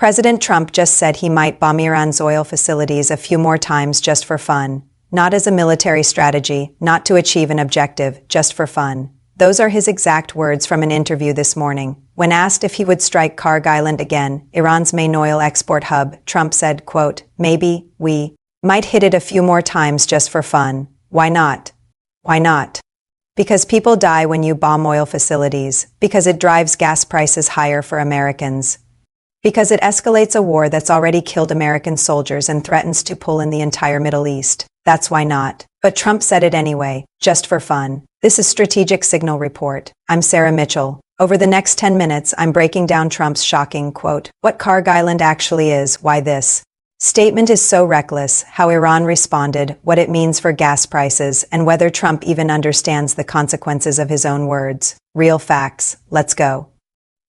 President Trump just said he might bomb Iran's oil facilities a few more times just for fun. Not as a military strategy, not to achieve an objective, just for fun. Those are his exact words from an interview this morning. When asked if he would strike Kharg Island again, Iran's main oil export hub, Trump said, quote, "Maybe we might hit it a few more times just for fun. Why not? Why not? Because people die when you bomb oil facilities, because it drives gas prices higher for Americans, because it escalates a war that's already killed American soldiers and threatens to pull in the entire Middle East. That's why not." But Trump said it anyway, just for fun. This is Strategic Signal Report. I'm Sarah Mitchell. Over the next 10 minutes, I'm breaking down Trump's shocking, quote, what Kharg Island actually is, why this statement is so reckless, how Iran responded, what it means for gas prices, and whether Trump even understands the consequences of his own words. Real facts. Let's go.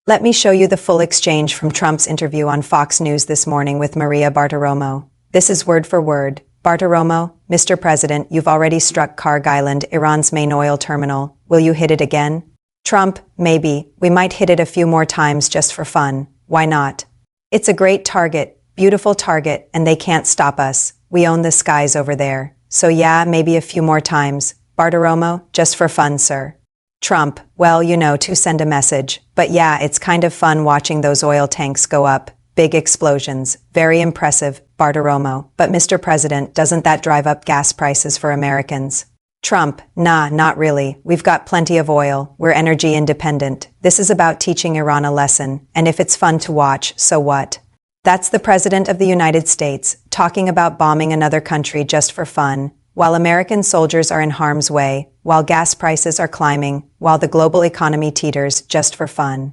Let me show you the full exchange from Trump's interview on Fox News this morning with Maria Bartiromo. This is word for word. Bartiromo, Mr. President, you've already struck Kharg Island, Iran's main oil terminal. Will you hit it again? Trump, maybe. We might hit it a few more times just for fun. Why not? It's a great target, beautiful target, and they can't stop us. We own the skies over there. So yeah, maybe a few more times. Bartiromo, just for fun, sir. Trump, well, to send a message. But yeah, it's kind of fun watching those oil tanks go up. Big explosions. Very impressive, Bartiromo. But Mr. President, doesn't that drive up gas prices for Americans? Trump, nah, not really. We've got plenty of oil. We're energy independent. This is about teaching Iran a lesson. And if it's fun to watch, so what? That's the President of the United States, talking about bombing another country just for fun, while American soldiers are in harm's way, while gas prices are climbing, while the global economy teeters just for fun.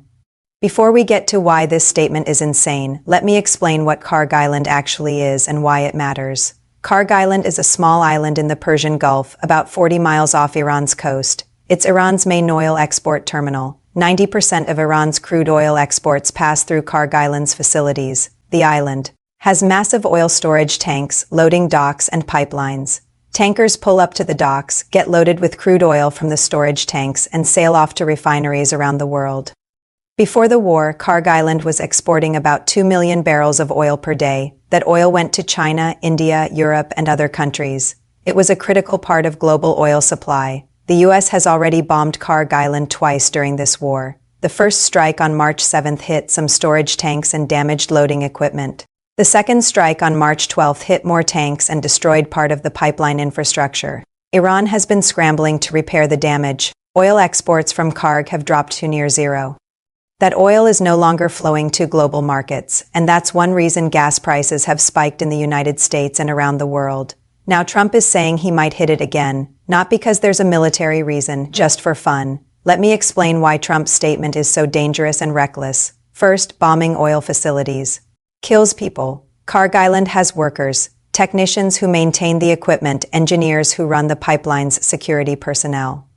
Before we get to why this statement is insane, let me explain what Kharg Island actually is and why it matters. Kharg Island is a small island in the Persian Gulf, about 40 miles off Iran's coast. It's Iran's main oil export terminal. 90% of Iran's crude oil exports pass through Kharg Island's facilities. The island has massive oil storage tanks, loading docks, and pipelines. Tankers pull up to the docks, get loaded with crude oil from the storage tanks, and sail off to refineries around the world. Before the war, Kharg Island was exporting about 2 million barrels of oil per day. That oil went to China, India, Europe, and other countries. It was a critical part of global oil supply. The U.S. has already bombed Kharg Island twice during this war. The first strike on March 7th hit some storage tanks and damaged loading equipment. The second strike on March 12th hit more tanks and destroyed part of the pipeline infrastructure. Iran has been scrambling to repair the damage. Oil exports from Kharg have dropped to near zero. That oil is no longer flowing to global markets, and that's one reason gas prices have spiked in the United States and around the world. Now Trump is saying he might hit it again, not because there's a military reason, just for fun. Let me explain why Trump's statement is so dangerous and reckless. First, bombing oil facilities kills people. Kharg Island has workers, technicians who maintain the equipment, engineers who run the pipeline's security personnel.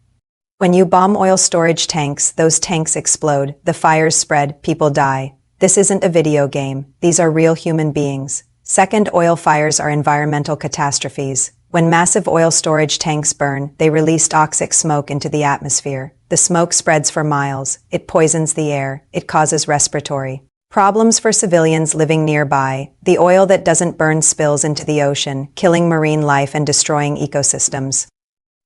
When you bomb oil storage tanks, those tanks explode, the fires spread, people die. This isn't a video game. These are real human beings. Second, oil fires are environmental catastrophes. When massive oil storage tanks burn, they release toxic smoke into the atmosphere. The smoke spreads for miles. It poisons the air. It causes respiratory problems for civilians living nearby. The oil that doesn't burn spills into the ocean, killing marine life and destroying ecosystems.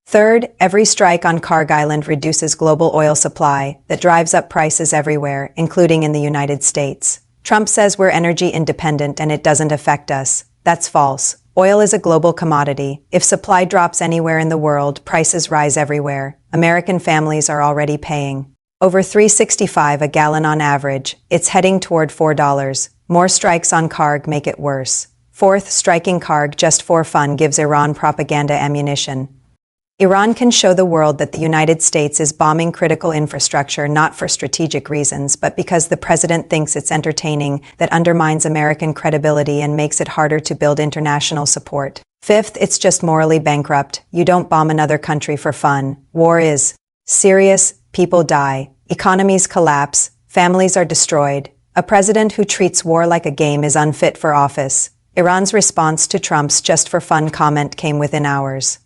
Third, every strike on Kharg Island reduces global oil supply that drives up prices everywhere, including in the United States. Trump says we're energy independent and it doesn't affect us. That's false. Oil is a global commodity. If supply drops anywhere in the world, prices rise everywhere. American families are already paying over $3.65 a gallon on average. It's heading toward $4. More strikes on Kharg make it worse. Fourth, striking Kharg just for fun gives Iran propaganda ammunition. Iran can show the world that the United States is bombing critical infrastructure not for strategic reasons, but because the president thinks it's entertaining, that undermines American credibility and makes it harder to build international support. Fifth, it's just morally bankrupt. You don't bomb another country for fun. War is serious, people die, economies collapse, families are destroyed. A president who treats war like a game is unfit for office. Iran's response to Trump's just for fun comment came within hours.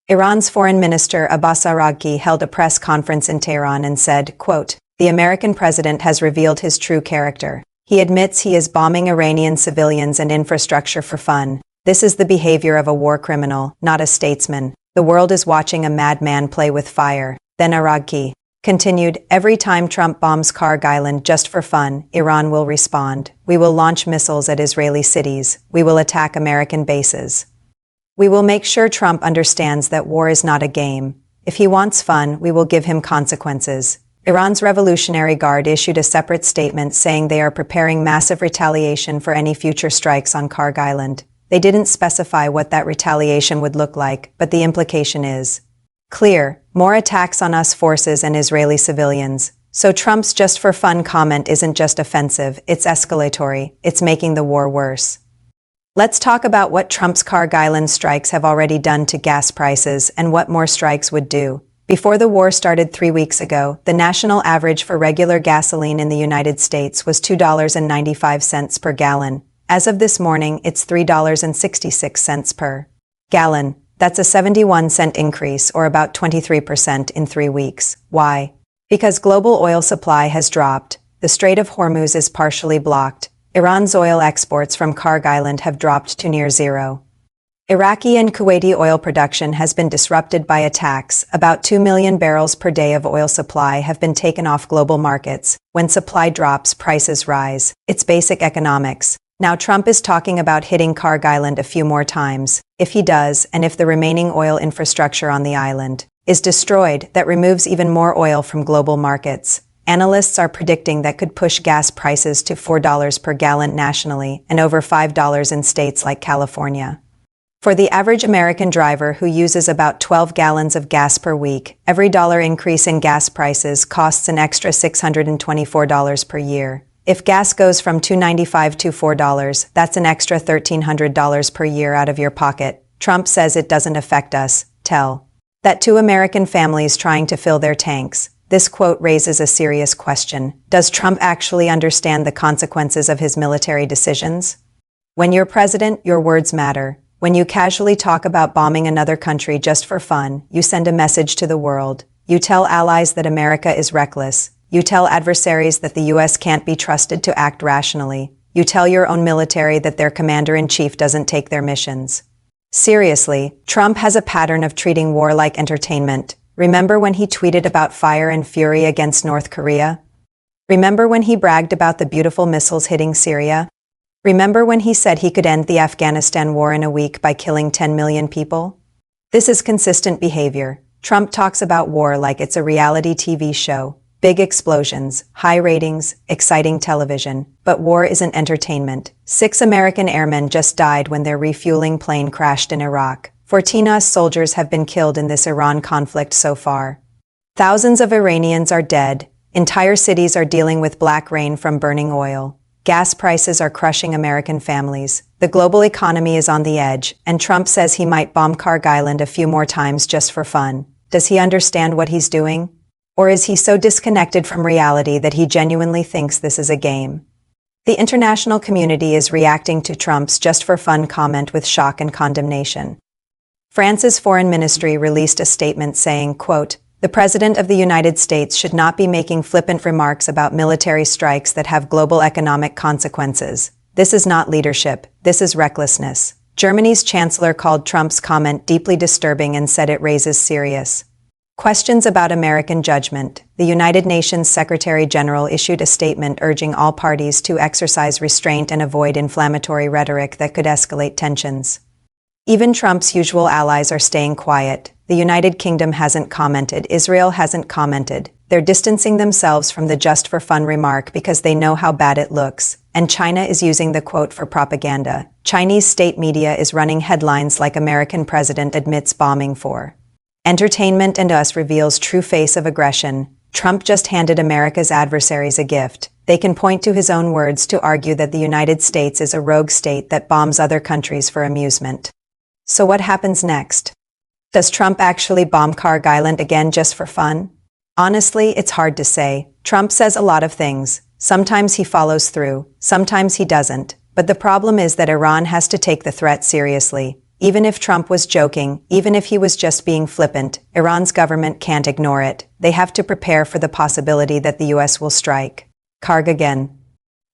Iran's Foreign Minister Abbas Araghchi held a press conference in Tehran and said, quote, "The American president has revealed his true character. He admits he is bombing Iranian civilians and infrastructure for fun. This is the behavior of a war criminal, not a statesman. The world is watching a madman play with fire. Then Aragki continued, every time Trump bombs Kharg Island just for fun, Iran will respond. We will launch missiles at Israeli cities. We will attack American bases. We will make sure Trump understands that war is not a game. If he wants fun, we will give him consequences. Iran's Revolutionary Guard issued a separate statement saying they are preparing massive retaliation for any future strikes on Kharg Island. They didn't specify what that retaliation would look like, but the implication is clear: more attacks on US forces and Israeli civilians. So Trump's just for fun comment isn't just offensive, it's escalatory, it's making the war worse. Let's talk about what Trump's Kharg Island strikes have already done to gas prices and what more strikes would do. Before the war started 3 weeks ago, the national average for regular gasoline in the United States was $2.95 per gallon. As of this morning, it's $3.66 per gallon. That's a 71-cent increase, or about 23% in 3 weeks. Why? Because global oil supply has dropped. The Strait of Hormuz is partially blocked. Iran's oil exports from Kharg Island have dropped to near zero. Iraqi and Kuwaiti oil production has been disrupted by attacks. About 2 million barrels per day of oil supply have been taken off global markets. When supply drops, prices rise. It's basic economics. Now Trump is talking about hitting Kharg Island a few more times. If he does, and if the remaining oil infrastructure on the island is destroyed, that removes even more oil from global markets. Analysts are predicting that could push gas prices to $4 per gallon nationally and over $5 in states like California. For the average American driver who uses about 12 gallons of gas per week, every dollar increase in gas prices costs an extra $624 per year. If gas goes from $2.95 to $4, that's an extra $1,300 per year out of your pocket. Trump says it doesn't affect us. Tell that to American families trying to fill their tanks. This quote raises a serious question. Does Trump actually understand the consequences of his military decisions? When you're president, your words matter. When you casually talk about bombing another country just for fun, you send a message to the world. You tell allies that America is reckless. You tell adversaries that the U.S. can't be trusted to act rationally. You tell your own military that their commander-in-chief doesn't take their missions seriously. Trump has a pattern of treating war like entertainment. Remember when he tweeted about fire and fury against North Korea? Remember when he bragged about the beautiful missiles hitting Syria? Remember when he said he could end the Afghanistan war in a week by killing 10 million people? This is consistent behavior. Trump talks about war like it's a reality TV show. Big explosions, high ratings, exciting television. But war isn't entertainment. 6 American airmen just died when their refueling plane crashed in Iraq. 14 US soldiers have been killed in this Iran conflict so far. Thousands of Iranians are dead. Entire cities are dealing with black rain from burning oil. Gas prices are crushing American families. The global economy is on the edge, and Trump says he might bomb Kharg Island a few more times just for fun. Does he understand what he's doing? Or is he so disconnected from reality that he genuinely thinks this is a game? The international community is reacting to Trump's just for fun comment with shock and condemnation. France's foreign ministry released a statement saying, quote, "The President of the United States should not be making flippant remarks about military strikes that have global economic consequences. This is not leadership. This is recklessness." Germany's chancellor called Trump's comment deeply disturbing and said it raises serious questions about American judgment. The United Nations Secretary General issued a statement urging all parties to exercise restraint and avoid inflammatory rhetoric that could escalate tensions. Even Trump's usual allies are staying quiet. The United Kingdom hasn't commented. Israel hasn't commented. They're distancing themselves from the just for fun remark because they know how bad it looks. And China is using the quote for propaganda. Chinese state media is running headlines like American president admits bombing for entertainment and US reveals true face of aggression. Trump just handed America's adversaries a gift. They can point to his own words to argue that the United States is a rogue state that bombs other countries for amusement. So what happens next? Does Trump actually bomb Kharg Island again just for fun? Honestly, it's hard to say. Trump says a lot of things. Sometimes he follows through, sometimes he doesn't. But the problem is that Iran has to take the threat seriously. Even if Trump was joking, even if he was just being flippant, Iran's government can't ignore it. They have to prepare for the possibility that the US will strike Kharg again.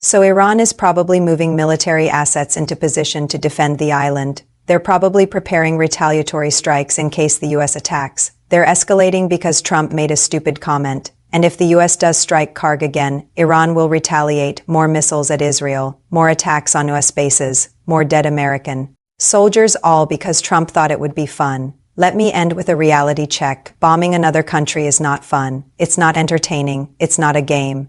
So Iran is probably moving military assets into position to defend the island. They're probably preparing retaliatory strikes in case the US attacks. They're escalating because Trump made a stupid comment. And if the US does strike Kharg again, Iran will retaliate, more missiles at Israel, more attacks on US bases, more dead American soldiers, all because Trump thought it would be fun. Let me end with a reality check. Bombing another country is not fun. It's not entertaining. It's not a game.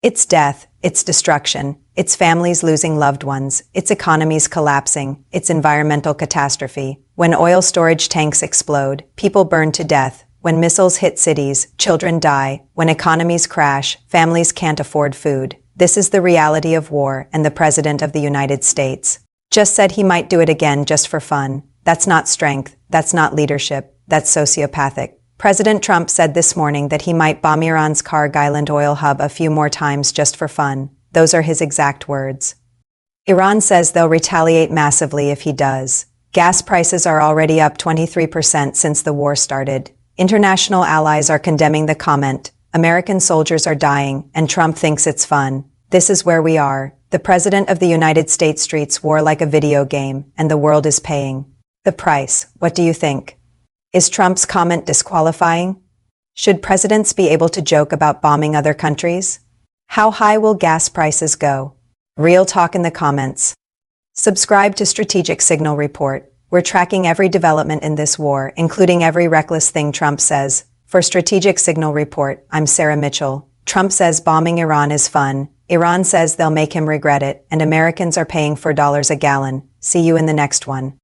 It's death. It's destruction. It's families losing loved ones. It's economies collapsing. It's environmental catastrophe. When oil storage tanks explode, people burn to death. When missiles hit cities, children die. When economies crash, families can't afford food. This is the reality of war, and the President of the United States just said he might do it again just for fun. That's not strength. That's not leadership. That's sociopathic. President Trump said this morning that he might bomb Iran's Kharg Island oil hub a few more times just for fun. Those are his exact words. Iran says they'll retaliate massively if he does. Gas prices are already up 23% since the war started. International allies are condemning the comment. American soldiers are dying, and Trump thinks it's fun. This is where we are. The President of the United States treats war like a video game, and the world is paying the price. What do you think? Is Trump's comment disqualifying? Should presidents be able to joke about bombing other countries? How high will gas prices go? Real talk in the comments. Subscribe to Strategic Signal Report. We're tracking every development in this war, including every reckless thing Trump says. For Strategic Signal Report, I'm Sarah Mitchell. Trump says bombing Iran is fun. Iran says they'll make him regret it, and Americans are paying $4 a gallon. See you in the next one.